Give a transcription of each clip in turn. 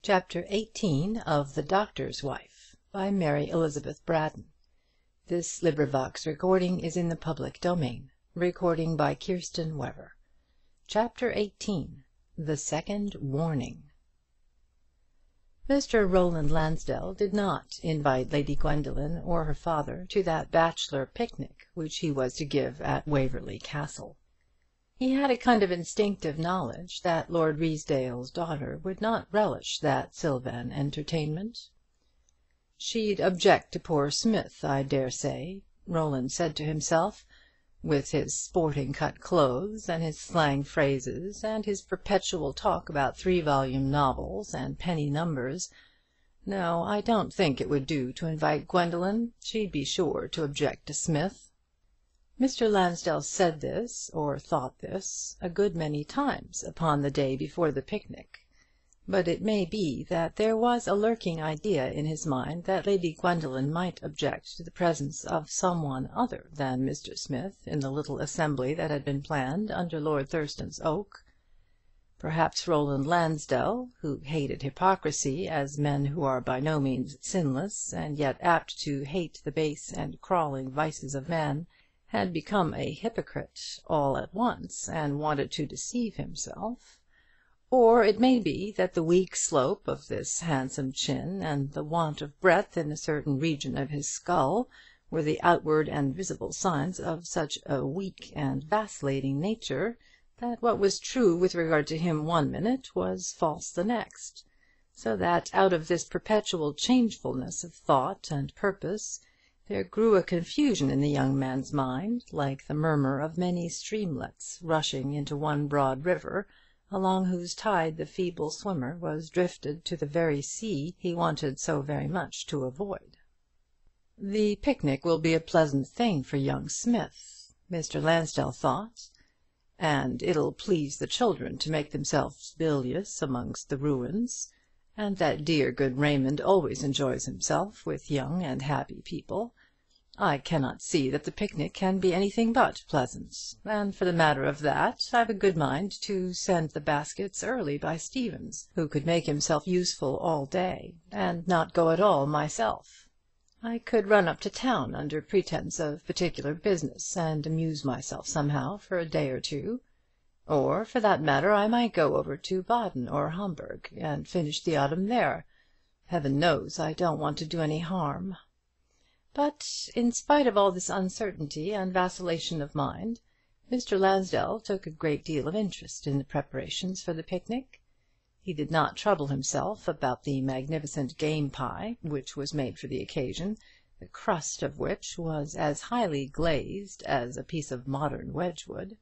Chapter 18 of The Doctor's Wife, by Mary Elizabeth Braddon. This recording is in the public domain. Chapter 18. The Second Warning. Mr. Roland Lansdell did not invite Lady Gwendoline or her father to that bachelor picnic which he was to give at Waverley Castle. He had a kind of instinctive knowledge that Lord Ruysdale's daughter would not relish that sylvan entertainment. "She'd object to poor Smith, I dare say," Roland said to himself, "with his sporting cut clothes, and his slang phrases, and his perpetual talk about 3-volume novels and penny numbers. No, I don't think it would do to invite Gwendoline. She'd be sure to object to Smith." Mr. Lansdell said this, or thought this, a good many times upon the day before the picnic; but it may be that there was a lurking idea in his mind that Lady Gwendoline might object to the presence of some one other than Mr. Smith in the little assembly that had been planned under Lord Thurston's oak. Perhaps Roland Lansdell, who hated hypocrisy as men who are by no means sinless and yet apt to hate the base and crawling vices of man, had become a hypocrite all at once, and wanted to deceive himself; or it may be that the weak slope of this handsome chin, and the want of breadth in a certain region of his skull, were the outward and visible signs of such a weak and vacillating nature, that what was true with regard to him one minute was false the next; so that out of this perpetual changefulness of thought and purpose there grew a confusion in the young man's mind, like the murmur of many streamlets rushing into one broad river, along whose tide the feeble swimmer was drifted to the very sea he wanted so very much to avoid. "The picnic will be a pleasant thing for young Smith," Mr. Lansdell thought, "and it'll please the children to make themselves bilious amongst the ruins; and that dear good Raymond always enjoys himself with young and happy people. I cannot see that the picnic can be anything but pleasant; and for the matter of that, I've a good mind to send the baskets early by Stevens, who could make himself useful all day, and not go at all myself. I could run up to town under pretence of particular business, and amuse myself somehow for a day or two. Or, for that matter, I might go over to Baden or Hamburg, and finish the autumn there. Heaven knows I don't want to do any harm." But, in spite of all this uncertainty and vacillation of mind, Mr. Lansdell took a great deal of interest in the preparations for the picnic. He did not trouble himself about the magnificent game pie which was made for the occasion, the crust of which was as highly glazed as a piece of modern Wedgwood.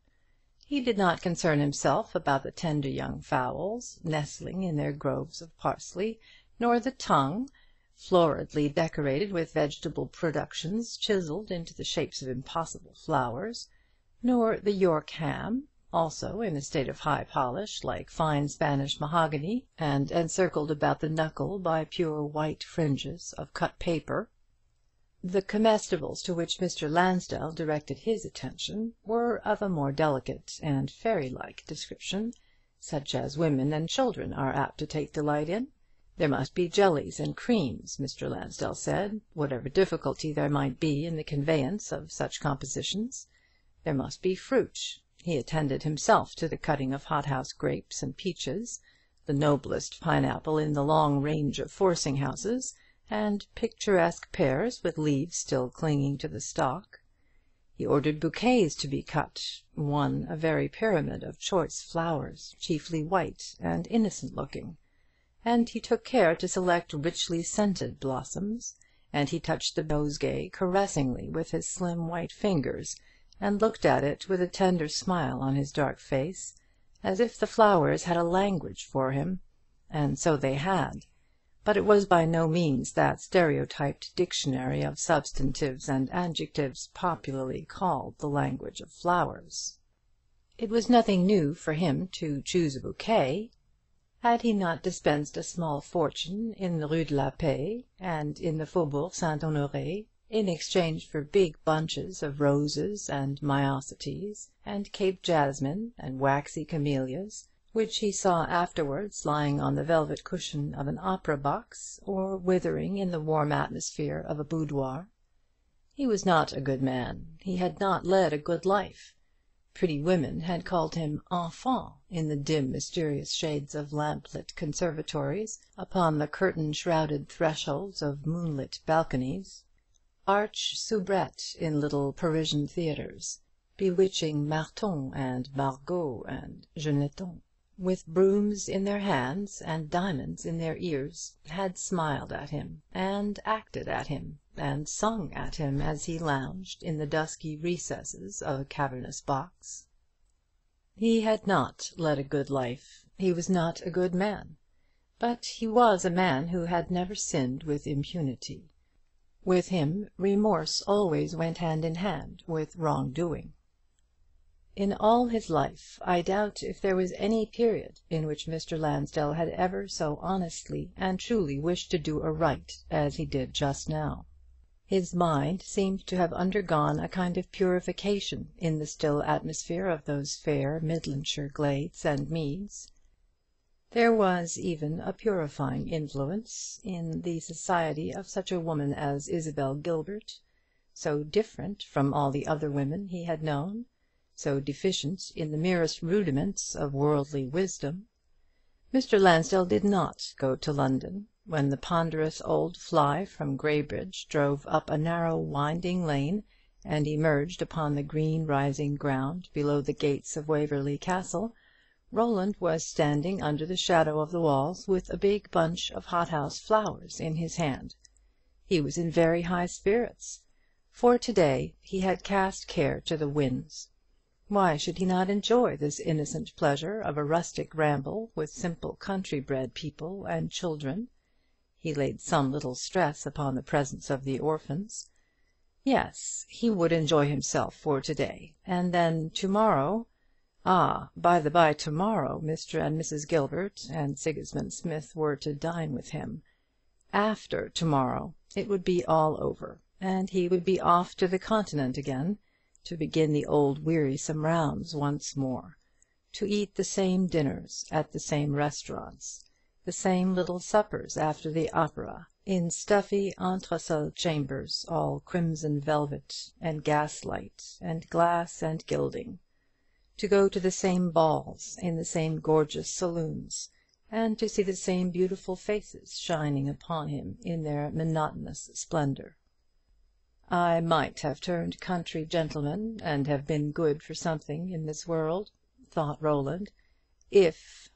He did not concern himself about the tender young fowls, nestling in their groves of parsley, nor the tongue, floridly decorated with vegetable productions chiselled into the shapes of impossible flowers, nor the York ham, also in a state of high polish, like fine Spanish mahogany, and encircled about the knuckle by pure white fringes of cut paper. The comestibles to which Mr. Lansdell directed his attention were of a more delicate and fairy-like description, such as women and children are apt to take delight in. There must be jellies and creams, Mr. Lansdell said, whatever difficulty there might be in the conveyance of such compositions. There must be fruit. He attended himself to the cutting of hothouse grapes and peaches, the noblest pineapple in the long range of forcing houses, and picturesque pears with leaves still clinging to the stalk. He ordered bouquets to be cut, one a very pyramid of choice flowers, chiefly white and innocent looking; and he took care to select richly scented blossoms, and he touched the nosegay caressingly with his slim white fingers, and looked at it with a tender smile on his dark face, as if the flowers had a language for him. And so they had; but it was by no means that stereotyped dictionary of substantives and adjectives popularly called the language of flowers. It was nothing new for him to choose a bouquet. Had he not dispensed a small fortune in the Rue de la Paix and in the Faubourg Saint-Honoré in exchange for big bunches of roses and myosotis, and Cape jasmine and waxy camellias, which he saw afterwards lying on the velvet cushion of an opera box, or withering in the warm atmosphere of a boudoir. He was not a good man. He had not led a good life. Pretty women had called him enfant in the dim mysterious shades of lamplit conservatories, upon the curtain shrouded thresholds of moonlit balconies; arch soubrette in little Parisian theatres, bewitching Martin and Margot and Jeanneton, with brooms in their hands and diamonds in their ears, had smiled at him, and acted at him, and sung at him as he lounged in the dusky recesses of a cavernous box. He had not led a good life. He was not a good man. But he was a man who had never sinned with impunity. With him remorse always went hand in hand with wrong-doing. In all his life I doubt if there was any period in which Mr. Lansdell had ever so honestly and truly wished to do a right as he did just now. His mind seemed to have undergone a kind of purification in the still atmosphere of those fair Midlandshire glades and meads. There was even a purifying influence in the society of such a woman as Isabel Gilbert, so different from all the other women he had known, so deficient in the merest rudiments of worldly wisdom. Mr. Lansdell did not go to London. When the ponderous old fly from Graybridge drove up a narrow winding lane, and emerged upon the green rising ground below the gates of Waverley Castle, Roland was standing under the shadow of the walls with a big bunch of hothouse flowers in his hand. He was in very high spirits, for to-day he had cast care to the winds. Why should he not enjoy this innocent pleasure of a rustic ramble with simple country-bred people and children? He laid some little stress upon the presence of the orphans. Yes, he would enjoy himself for to-day, and then to-morrow. Ah, by the by, to-morrow Mr. and Mrs. Gilbert and Sigismund Smith were to dine with him. After to-morrow it would be all over, and he would be off to the Continent again, to begin the old wearisome rounds once more, to eat the same dinners at the same restaurants, the same little suppers after the opera, in stuffy entresol chambers, all crimson velvet and gaslight and glass and gilding, to go to the same balls in the same gorgeous saloons, and to see the same beautiful faces shining upon him in their monotonous splendour. I might have turned country gentleman, and have been good for something in this world, thought Roland, if...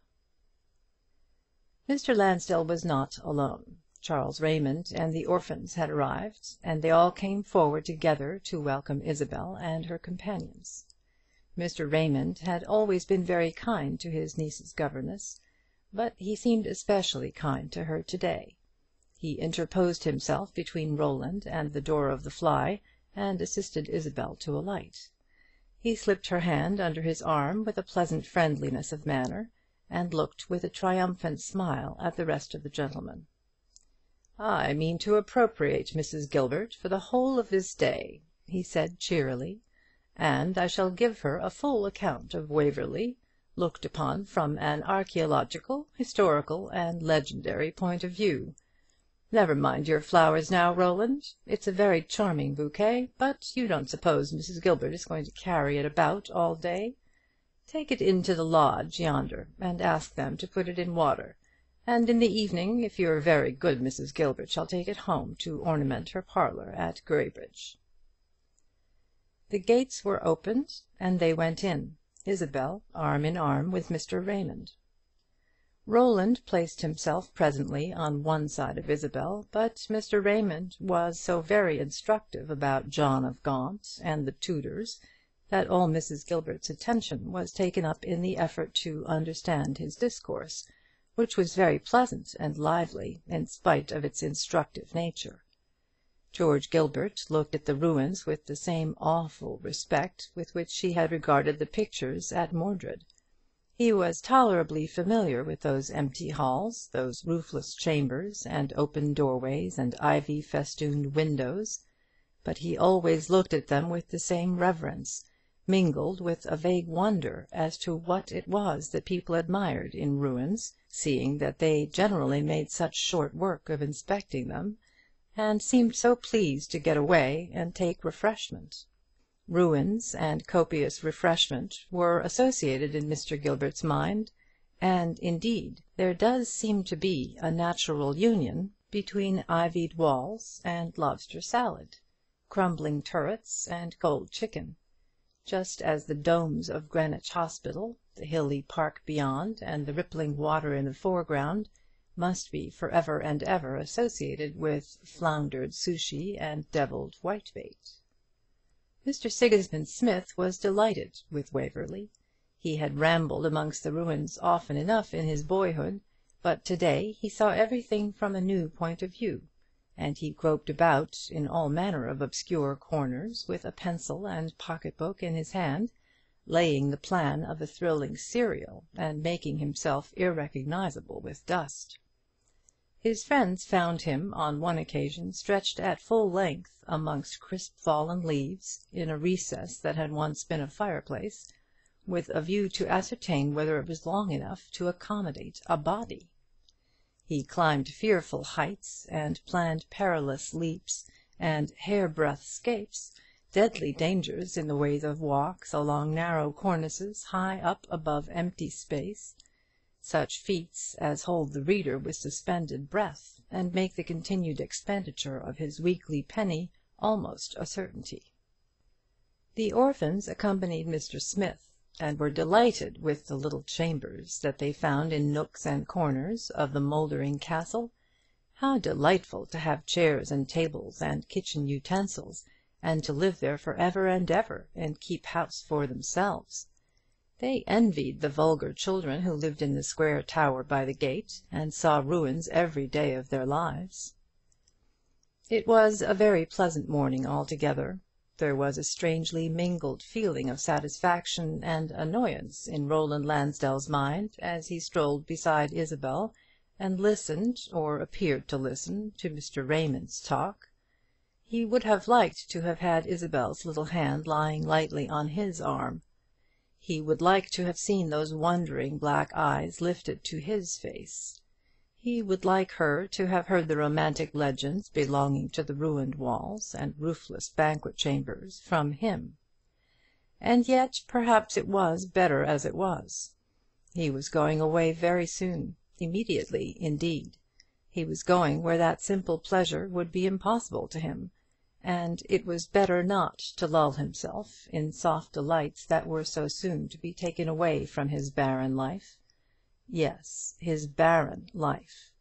Mr. Lansdell was not alone. Charles Raymond and the orphans had arrived, and they all came forward together to welcome Isabel and her companions. Mr. Raymond had always been very kind to his niece's governess, but he seemed especially kind to her to-day. He interposed himself between Roland and the door of the fly, and assisted Isabel to alight. He slipped her hand under his arm with a pleasant friendliness of manner, and looked with a triumphant smile at the rest of the gentlemen. "I mean to appropriate Mrs. Gilbert for the whole of this day," he said cheerily, "and I shall give her a full account of Waverley, looked upon from an archaeological, historical, and legendary point of view. Never mind your flowers now, Roland. It's a very charming bouquet, but you don't suppose Mrs. Gilbert is going to carry it about all day? Take it into the lodge yonder, and ask them to put it in water, and in the evening, if you're very good, Mrs. Gilbert shall take it home to ornament her parlour at Graybridge." The gates were opened, and they went in, Isabel arm in arm with Mr. Raymond. Roland placed himself presently on one side of Isabel, but Mr. Raymond was so very instructive about John of Gaunt and the Tudors, that all Mrs. Gilbert's attention was taken up in the effort to understand his discourse, which was very pleasant and lively, in spite of its instructive nature. George Gilbert looked at the ruins with the same awful respect with which he had regarded the pictures at Mordred. He was tolerably familiar with those empty halls, those roofless chambers, and open doorways, and ivy-festooned windows; but he always looked at them with the same reverence, mingled with a vague wonder as to what it was that people admired in ruins, seeing that they generally made such short work of inspecting them, and seemed so pleased to get away and take refreshment. Ruins and copious refreshment were associated in Mr. Gilbert's mind, and indeed there does seem to be a natural union between ivied walls and lobster salad, crumbling turrets and cold chicken, just as the domes of Greenwich Hospital, the hilly park beyond, and the rippling water in the foreground must be for ever and ever associated with floundered sushi and devilled whitebait. Mr. Sigismund Smith was delighted with Waverley. He had rambled amongst the ruins often enough in his boyhood, but to-day he saw everything from a new point of view, and he groped about in all manner of obscure corners with a pencil and pocket-book in his hand, laying the plan of a thrilling serial, and making himself irrecognizable with dust. His friends found him on one occasion stretched at full length amongst crisp fallen leaves in a recess that had once been a fireplace, with a view to ascertain whether it was long enough to accommodate a body. He climbed fearful heights, and planned perilous leaps and hair-breadth escapes, deadly dangers in the way of walks along narrow cornices high up above empty space, such feats as hold the reader with suspended breath, and make the continued expenditure of his weekly penny almost a certainty. The orphans accompanied Mr. Smith, and were delighted with the little chambers that they found in nooks and corners of the mouldering castle. How delightful to have chairs and tables and kitchen utensils, and to live there for ever and ever, and keep house for themselves! They envied the vulgar children who lived in the square tower by the gate, and saw ruins every day of their lives. It was a very pleasant morning altogether. There was a strangely mingled feeling of satisfaction and annoyance in Roland Lansdell's mind as he strolled beside Isabel, and listened, or appeared to listen, to Mr. Raymond's talk. He would have liked to have had Isabel's little hand lying lightly on his arm. He would like to have seen those wondering black eyes lifted to his face. He would like her to have heard the romantic legends belonging to the ruined walls and roofless banquet chambers from him. And yet perhaps it was better as it was. He was going away very soon, immediately indeed. He was going where that simple pleasure would be impossible to him, and it was better not to lull himself in soft delights that were so soon to be taken away from his barren life. Yes, his barren life.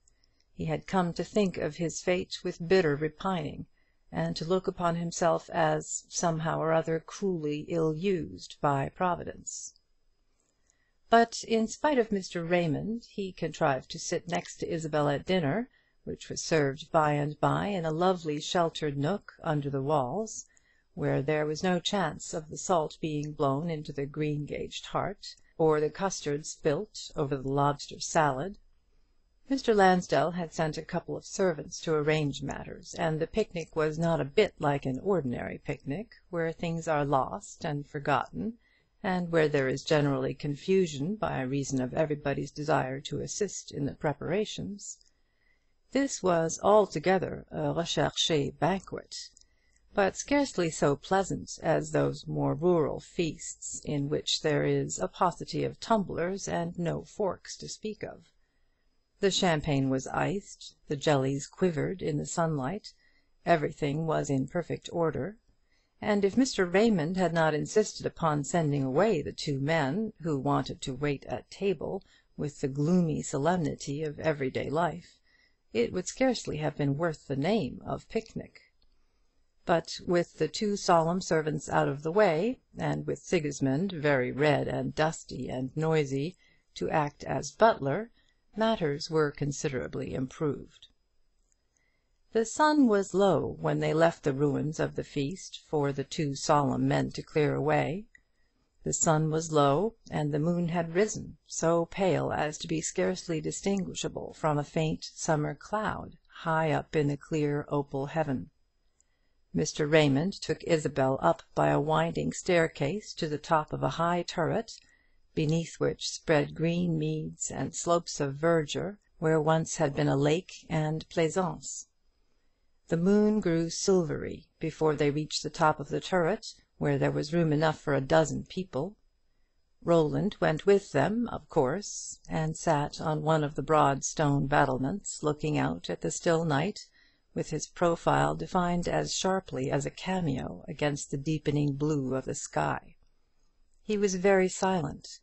He had come to think of his fate with bitter repining, and to look upon himself as somehow or other cruelly ill-used by Providence. But in spite of Mr. Raymond, he contrived to sit next to Isabel at dinner, which was served by and by in a lovely sheltered nook under the walls, where there was no chance of the salt being blown into the green-gauged heart, or the custard spilt over the lobster salad. Mr. Lansdell had sent a couple of servants to arrange matters, and the picnic was not a bit like an ordinary picnic, where things are lost and forgotten, and where there is generally confusion by reason of everybody's desire to assist in the preparations. This was altogether a recherché banquet, but scarcely so pleasant as those more rural feasts in which there is a paucity of tumblers and no forks to speak of. The champagne was iced, the jellies quivered in the sunlight, everything was in perfect order, and if Mr. Raymond had not insisted upon sending away the two men who wanted to wait at table with the gloomy solemnity of everyday life, it would scarcely have been worth the name of picnic. But with the two solemn servants out of the way, and with Sigismund, very red and dusty and noisy, to act as butler, matters were considerably improved. The sun was low when they left the ruins of the feast for the two solemn men to clear away. The sun was low, and the moon had risen, so pale as to be scarcely distinguishable from a faint summer cloud high up in the clear opal heaven. Mr. Raymond took Isabel up by a winding staircase to the top of a high turret, beneath which spread green meads and slopes of verdure, where once had been a lake and pleasaunce. The moon grew silvery before they reached the top of the turret, where there was room enough for 12 people. Roland went with them, of course, and sat on one of the broad stone battlements, looking out at the still night, with his profile defined as sharply as a cameo against the deepening blue of the sky. He was very silent,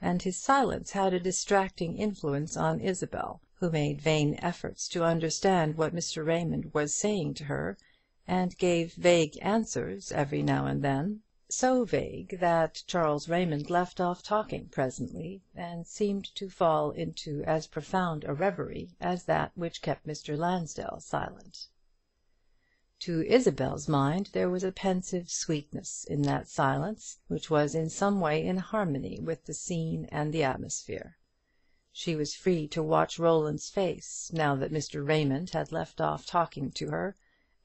and his silence had a distracting influence on Isabel, who made vain efforts to understand what Mr. Raymond was saying to her, and gave vague answers every now and then, so vague that Charles Raymond left off talking presently, and seemed to fall into as profound a reverie as that which kept Mr. Lansdell silent. To Isabel's mind there was a pensive sweetness in that silence, which was in some way in harmony with the scene and the atmosphere. She was free to watch Roland's face, now that Mr. Raymond had left off talking to her,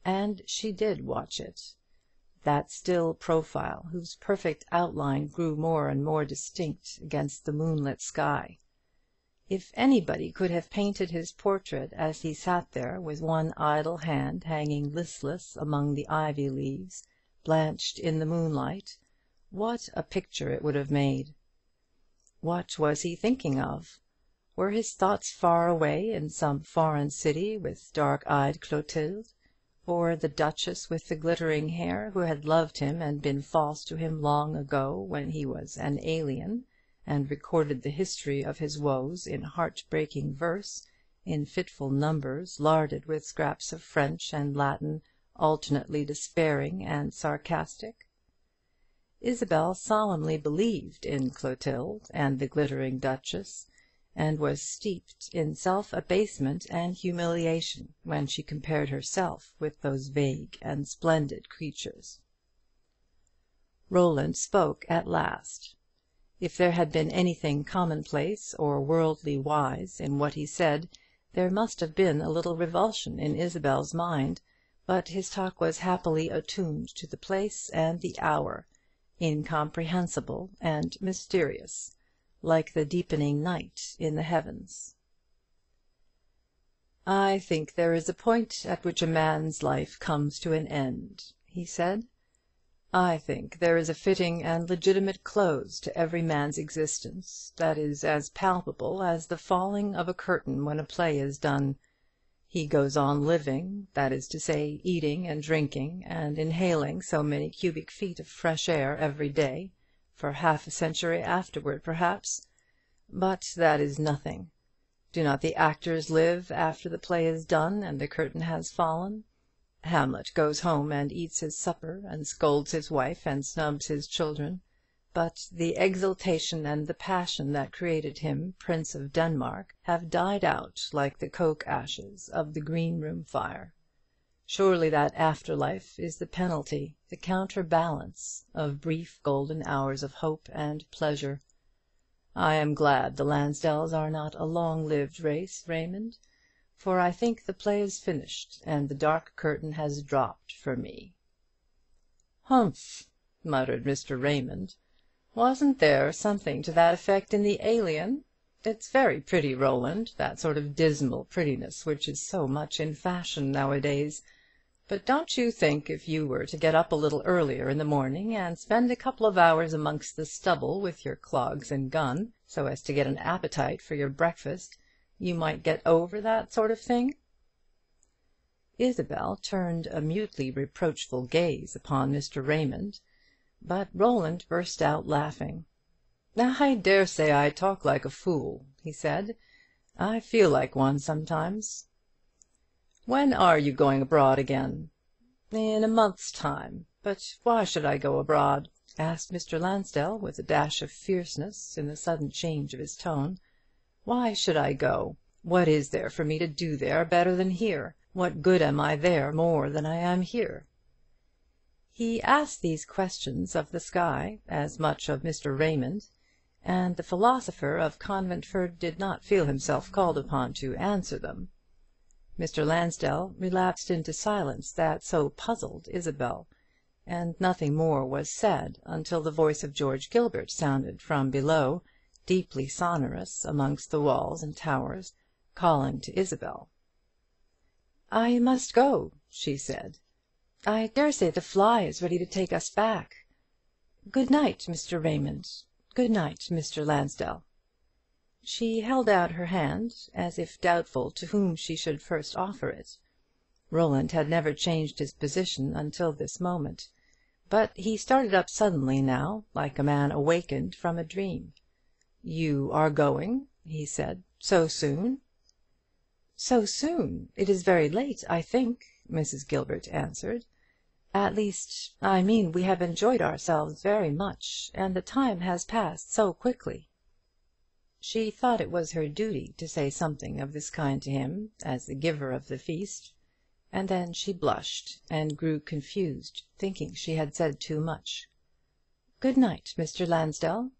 and she did watch it. That still profile, whose perfect outline grew more and more distinct against the moonlit sky. If anybody could have painted his portrait as he sat there with one idle hand hanging listless among the ivy leaves, blanched in the moonlight, what a picture it would have made! What was he thinking of? Were his thoughts far away in some foreign city with dark-eyed Clotilde? Or the Duchess with the glittering hair, who had loved him and been false to him long ago, when he was an alien, and recorded the history of his woes in heart-breaking verse, in fitful numbers larded with scraps of French and Latin, alternately despairing and sarcastic? Isabel solemnly believed in Clotilde and the glittering Duchess, and was steeped in self-abasement and humiliation when she compared herself with those vague and splendid creatures. Roland spoke at last. If there had been anything commonplace or worldly wise in what he said, there must have been a little revulsion in Isabel's mind, but his talk was happily attuned to the place and the hour, incomprehensible and mysterious, like the deepening night in the heavens. "I think there is a point at which a man's life comes to an end," he said. "I think there is a fitting and legitimate close to every man's existence that is as palpable as the falling of a curtain when a play is done. He goes on living, that is to say, eating and drinking, and inhaling so many cubic feet of fresh air every day, for half a century afterward, perhaps. But that is nothing. Do not the actors live after the play is done and the curtain has fallen? Hamlet goes home and eats his supper, and scolds his wife and snubs his children; but the exultation and the passion that created him Prince of Denmark have died out like the coke ashes of the green room fire. Surely that after life is the penalty, the counterbalance, of brief golden hours of hope and pleasure. I am glad the Lansdells are not a long-lived race, Raymond, for I think the play is finished, and the dark curtain has dropped for me." "Humph!" muttered Mr. Raymond. "Wasn't there something to that effect in the Alien? It's very pretty, Roland, that sort of dismal prettiness which is so much in fashion nowadays. But don't you think if you were to get up a little earlier in the morning, and spend a couple of hours amongst the stubble with your clogs and gun, so as to get an appetite for your breakfast, you might get over that sort of thing?" Isabel turned a mutely reproachful gaze upon Mr. Raymond, but Roland burst out laughing. "I dare say I talk like a fool," he said. "I feel like one sometimes." "When are you going abroad again?" "In a month's time. But why should I go abroad?" asked Mr. Lansdell, with a dash of fierceness in the sudden change of his tone. "Why should I go? What is there for me to do there better than here? What good am I there more than I am here?" He asked these questions of the sky, as much of Mr. Raymond, and the philosopher of Conventford did not feel himself called upon to answer them. Mr. Lansdell relapsed into silence that so puzzled Isabel, and nothing more was said until the voice of George Gilbert sounded from below, deeply sonorous amongst the walls and towers, calling to Isabel. "I must go," she said. "I dare say the fly is ready to take us back. Good night, Mr. Raymond. Good night, Mr. Lansdell." She held out her hand, as if doubtful to whom she should first offer it. Roland had never changed his position until this moment, but he started up suddenly now, like a man awakened from a dream. "You are going?" he said. "So soon?" "So soon? It is very late, I think," Mrs. Gilbert answered. "At least, I mean, we have enjoyed ourselves very much, and the time has passed so quickly." She thought it was her duty to say something of this kind to him, as the giver of the feast, and then she blushed, and grew confused, thinking she had said too much. "Good night, Mr. Lansdell."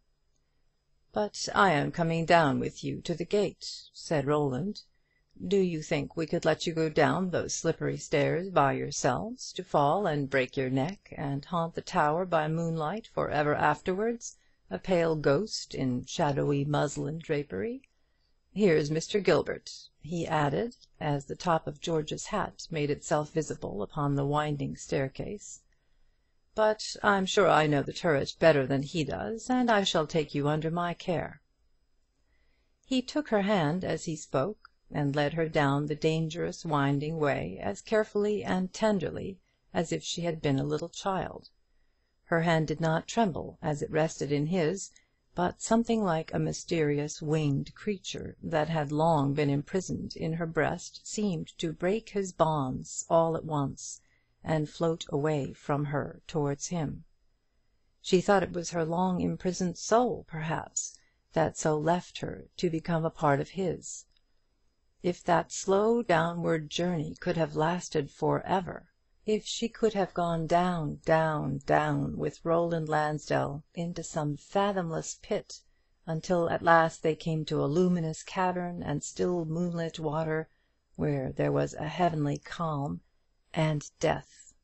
"But I am coming down with you to the gate," said Roland. "Do you think we could let you go down those slippery stairs by yourselves, to fall and break your neck, and haunt the tower by moonlight for ever afterwards, a pale ghost in shadowy muslin drapery? Here's Mr. Gilbert," he added, as the top of George's hat made itself visible upon the winding staircase. "But I'm sure I know the turret better than he does, and I shall take you under my care." He took her hand as he spoke, and led her down the dangerous winding way as carefully and tenderly as if she had been a little child. Her hand did not tremble as it rested in his, but something like a mysterious winged creature that had long been imprisoned in her breast seemed to break his bonds all at once, and float away from her towards him. She thought it was her long imprisoned soul, perhaps, that so left her to become a part of his. If that slow downward journey could have lasted for ever, if she could have gone down, down, down with Roland Lansdell into some fathomless pit, until at last they came to a luminous cavern and still moonlit water, where there was a heavenly calm and death.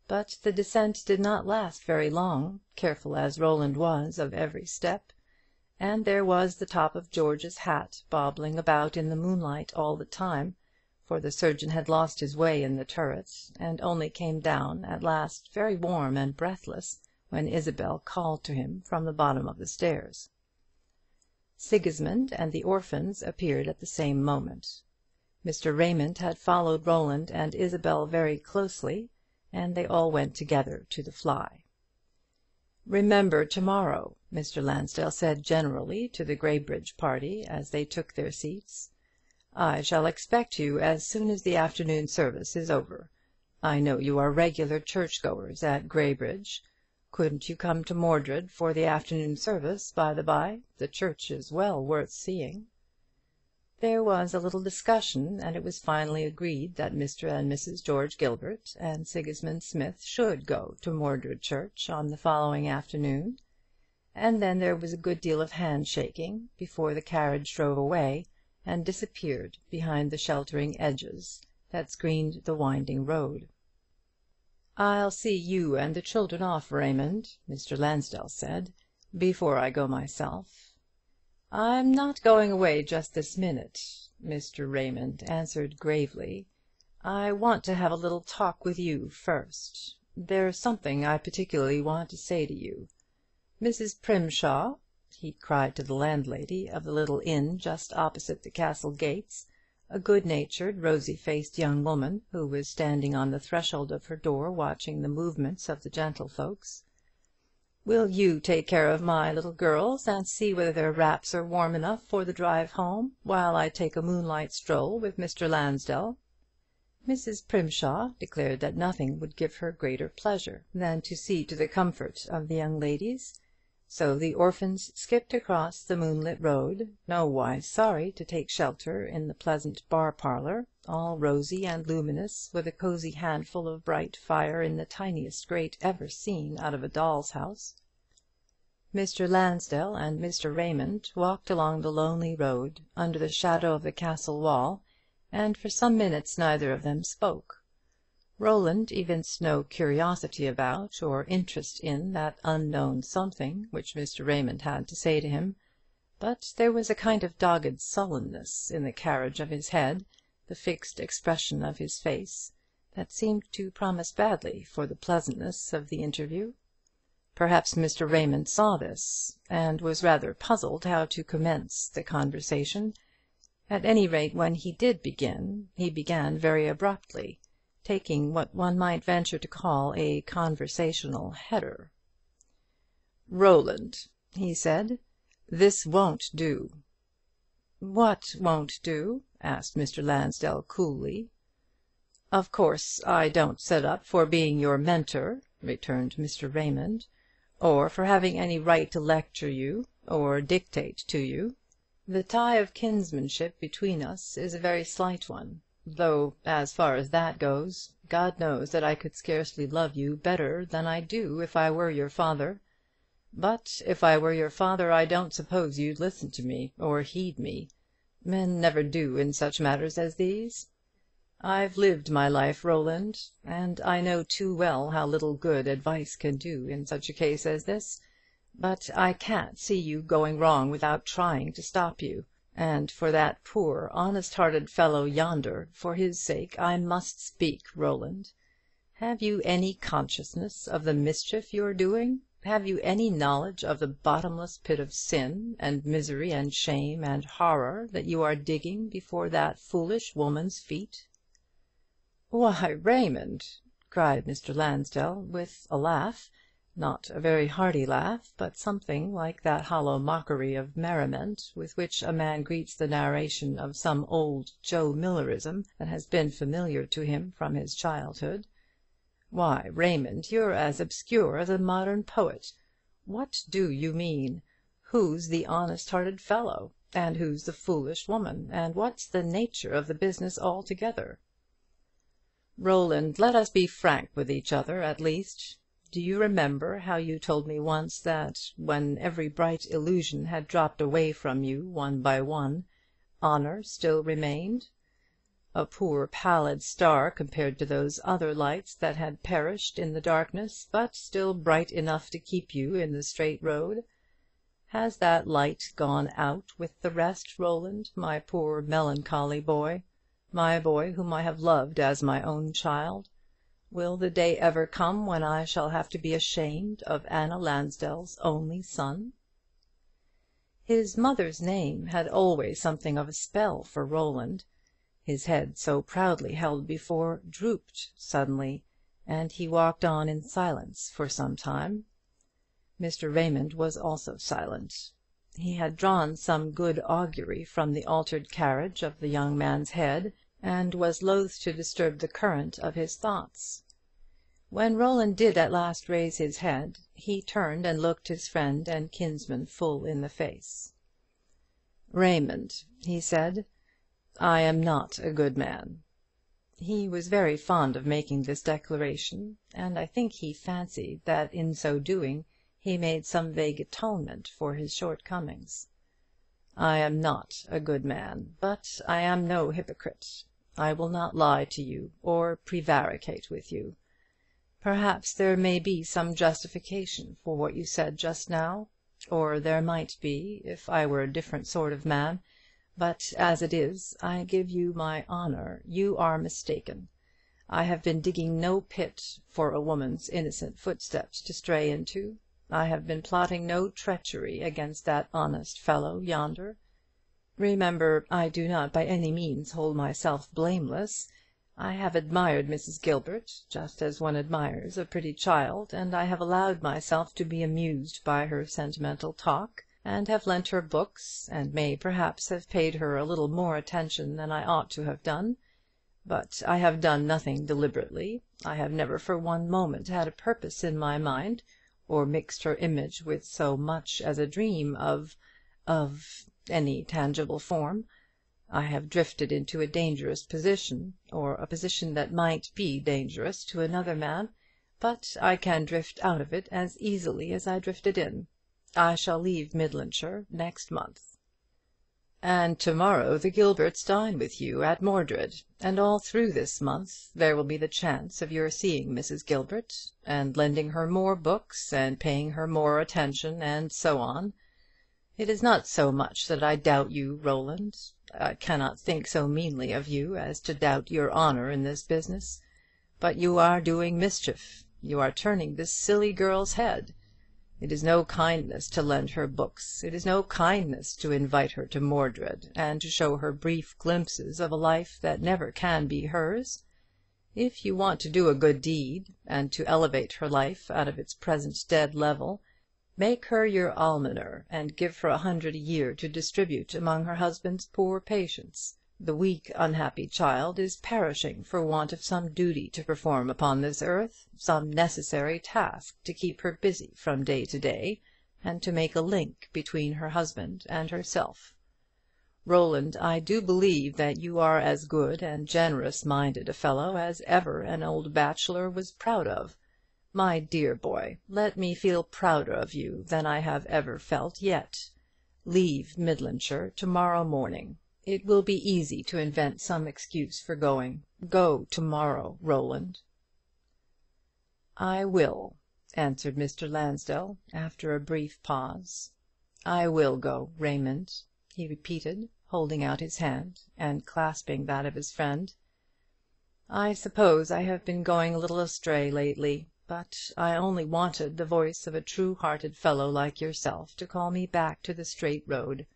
But the descent did not last very long, careful as Roland was of every step, and there was the top of George's hat bobbling about in the moonlight all the time, for the surgeon had lost his way in the turret, and only came down at last very warm and breathless when Isabel called to him from the bottom of the stairs. Sigismund and the orphans appeared at the same moment. Mr. Raymond had followed Roland and Isabel very closely, and they all went together to the fly. "Remember to-morrow," Mr. Lansdell said generally to the Graybridge party as they took their seats. "I shall expect you as soon as the afternoon service is over. I know you are regular church-goers at Graybridge. Couldn't you come to Mordred for the afternoon service, by the by? The church is well worth seeing." There was a little discussion, and it was finally agreed that Mr. and Mrs. George Gilbert and Sigismund Smith should go to Mordred Church on the following afternoon; and then there was a good deal of hand-shaking before the carriage drove away and disappeared behind the sheltering edges that screened the winding road. "I'll see you and the children off, Raymond," Mr. Lansdell said, "before I go myself." "I'm not going away just this minute," Mr. Raymond answered gravely. "I want to have a little talk with you first. There's something I particularly want to say to you. Mrs. Primshaw," he cried to the landlady of the little inn just opposite the castle gates, a good-natured, rosy-faced young woman, who was standing on the threshold of her door watching the movements of the gentlefolks, "will you take care of my little girls, and see whether their wraps are warm enough for the drive home, while I take a moonlight stroll with Mr. Lansdell?" Mrs. Primshaw declared that nothing would give her greater pleasure than to see to the comfort of the young ladies. So the orphans skipped across the moonlit road, nowise sorry to take shelter in the pleasant bar parlour, all rosy and luminous, with a cosy handful of bright fire in the tiniest grate ever seen out of a doll's house. Mr. Lansdell and Mr. Raymond walked along the lonely road, under the shadow of the castle wall, and for some minutes neither of them spoke. Roland evinced no curiosity about or interest in that unknown something which Mr. Raymond had to say to him; but there was a kind of dogged sullenness in the carriage of his head, the fixed expression of his face, that seemed to promise badly for the pleasantness of the interview. Perhaps Mr. Raymond saw this, and was rather puzzled how to commence the conversation. At any rate, when he did begin, he began very abruptly, taking what one might venture to call a conversational header. "Roland," he said, "this won't do." "What won't do?" asked Mr. Lansdell coolly. "Of course I don't set up for being your Mentor," returned Mr. Raymond, "or for having any right to lecture you, or dictate to you. The tie of kinsmanship between us is a very slight one, though, as far as that goes, God knows that I could scarcely love you better than I do if I were your father. But if I were your father, I don't suppose you'd listen to me, or heed me. Men never do in such matters as these. I've lived my life, Roland, and I know too well how little good advice can do in such a case as this. But I can't see you going wrong without trying to stop you. And for that poor honest-hearted fellow yonder, for his sake, I must speak, Roland. Have you any consciousness of the mischief you're doing? Have you any knowledge of the bottomless pit of sin, and misery, and shame, and horror that you are digging before that foolish woman's feet?" "Why, Raymond!" cried Mr. Lansdell, with a laugh, not a very hearty laugh, but something like that hollow mockery of merriment with which a man greets the narration of some old Joe Millerism that has been familiar to him from his childhood. "Why, Raymond, you're as obscure as a modern poet. What do you mean? Who's the honest-hearted fellow, and who's the foolish woman, and what's the nature of the business altogether?" "Roland, let us be frank with each other, at least. Do you remember how you told me once that, when every bright illusion had dropped away from you one by one, honour still remained? A poor pallid star compared to those other lights that had perished in the darkness, but still bright enough to keep you in the straight road. Has that light gone out with the rest, Roland, my poor melancholy boy? My boy whom I have loved as my own child? Will the day ever come when I shall have to be ashamed of Anna Lansdell's only son?" His mother's name had always something of a spell for Roland. His head, so proudly held before, drooped suddenly, and he walked on in silence for some time. Mr. Raymond was also silent. He had drawn some good augury from the altered carriage of the young man's head, and was loath to disturb the current of his thoughts. When Roland did at last raise his head, he turned and looked his friend and kinsman full in the face. "Raymond," he said, "I am not a good man." He was very fond of making this declaration, and I think he fancied that in so doing he made some vague atonement for his shortcomings. "I am not a good man, but I am no hypocrite. I will not lie to you, or prevaricate with you. Perhaps there may be some justification for what you said just now, or there might be if I were a different sort of man; but as it is, I give you my honour, you are mistaken. I have been digging no pit for a woman's innocent footsteps to stray into. I have been plotting no treachery against that honest fellow yonder. Remember, I do not by any means hold myself blameless. I have admired Mrs. Gilbert, just as one admires a pretty child, and I have allowed myself to be amused by her sentimental talk, and have lent her books, and may perhaps have paid her a little more attention than I ought to have done. But I have done nothing deliberately. I have never for one moment had a purpose in my mind, or mixed her image with so much as a dream of any tangible form. I have drifted into a dangerous position, or a position that might be dangerous to another man, but I can drift out of it as easily as I drifted in. I shall leave Midlandshire next month." And to-morrow the Gilberts dine with you at Mordred, and all through this month there will be the chance of your seeing Mrs. Gilbert, and lending her more books, and paying her more attention, and so on. It is not so much that I doubt you, Roland. I cannot think so meanly of you as to doubt your honour in this business. But you are doing mischief. You are turning this silly girl's head. It is no kindness to lend her books. It is no kindness to invite her to Mordred, and to show her brief glimpses of a life that never can be hers. If you want to do a good deed, and to elevate her life out of its present dead level, make her your almoner, and give her 100 a year to distribute among her husband's poor patients. The weak, unhappy child is perishing for want of some duty to perform upon this earth, some necessary task to keep her busy from day to day, and to make a link between her husband and herself. Roland, I do believe that you are as good and generous-minded a fellow as ever an old bachelor was proud of. My dear boy, let me feel prouder of you than I have ever felt yet. Leave Midlandshire to-morrow morning. It will be easy to invent some excuse for going. Go to-morrow, Roland." "I will," answered Mr. Lansdell, after a brief pause. "I will go, Raymond," he repeated, holding out his hand, and clasping that of his friend. "I suppose I have been going a little astray lately, but I only wanted the voice of a true-hearted fellow like yourself to call me back to the straight road.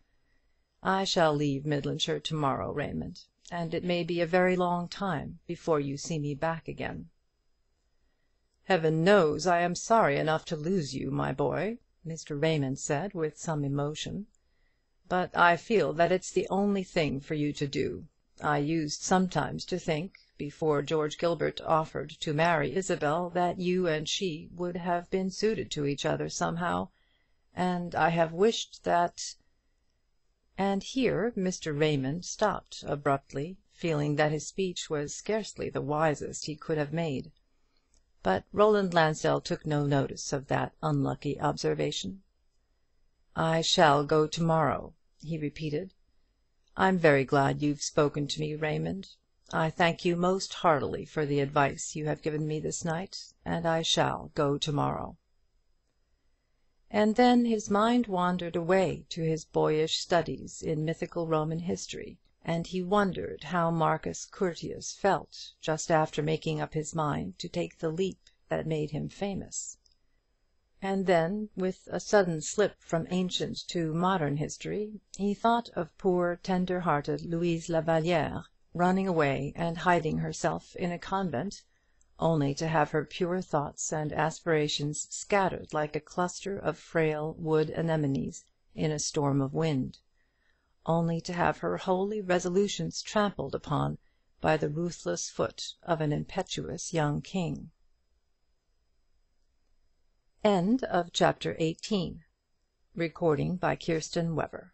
I shall leave Midlandshire to-morrow, Raymond, and it may be a very long time before you see me back again." "Heaven knows I am sorry enough to lose you, my boy," Mr. Raymond said, with some emotion; "but I feel that it's the only thing for you to do. I used sometimes to think, before George Gilbert offered to marry Isabel, that you and she would have been suited to each other somehow, and I have wished that—" And here Mr. Raymond stopped abruptly, feeling that his speech was scarcely the wisest he could have made. But Roland Lansdell took no notice of that unlucky observation. "I shall go to-morrow," he repeated. "I'm very glad you've spoken to me, Raymond. I thank you most heartily for the advice you have given me this night, and I shall go to-morrow." And then his mind wandered away to his boyish studies in mythical Roman history, and he wondered how Marcus Curtius felt just after making up his mind to take the leap that made him famous. And then, with a sudden slip from ancient to modern history, he thought of poor tender-hearted Louise La Vallière, running away and hiding herself in a convent, only to have her pure thoughts and aspirations scattered like a cluster of frail wood anemones in a storm of wind, only to have her holy resolutions trampled upon by the ruthless foot of an impetuous young king. End of Chapter 18. Recording by Kirsten Weber.